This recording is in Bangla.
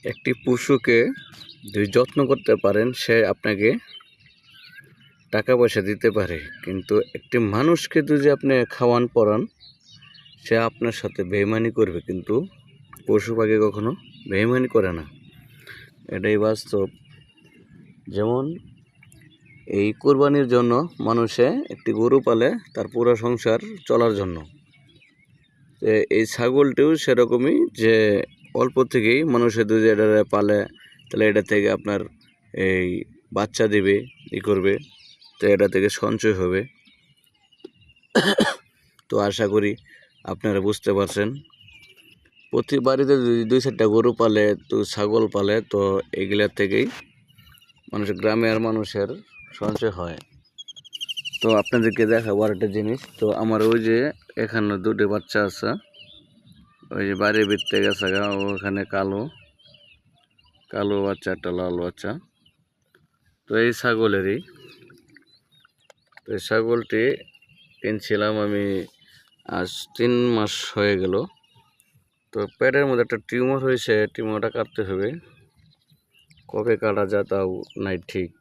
একটি পশুকে যদি যত্ন করতে পারেন সে আপনাকে টাকা পয়সা দিতে পারে, কিন্তু একটি মানুষকে যদি আপনি খাওয়ান পরান সে আপনার সাথে বেইমানি করবে, কিন্তু পশু পাখি কখনো বেইমানি করে না। এটাই বাস্তব। যেমন এই কোরবানির জন্য মানুষে একটি গরু পালে তার পুরো সংসার চলার জন্য। এই ছাগলটিও সেরকমই, যে অল্প থেকেই মানুষের যদি এটা পালে তাহলে এটা থেকে আপনার এই বাচ্চা দিবে, করবে, তো এটা থেকে সঞ্চয় হবে। তো আশা করি আপনারা বুঝতে পারছেন। প্রতি বাড়িতে যদি 2-4টা গরু পালে, তো ছাগল পালে, তো এগুলার থেকেই গ্রামের মানুষের সঞ্চয় হয়। তো আপনাদেরকে দেখাবো আরেকটা জিনিস। তো আমার ওই যে এখানে 2টি বাচ্চা আছে, ওই যে বাড়ির ভিতরে গেছে গা, ওখানে কালো কালো বাচ্চা, একটা লাল বাচ্চা। তো এই ছাগলেরই, তো এই ছাগলটি কিনছিলাম আমি আজ 3 মাস হয়ে গেল। তো পেটের মধ্যে একটা টিউমার হয়েছে, টিউমারটা কাটতে হবে। কবে কাটা যায় তাও নাই ঠিক।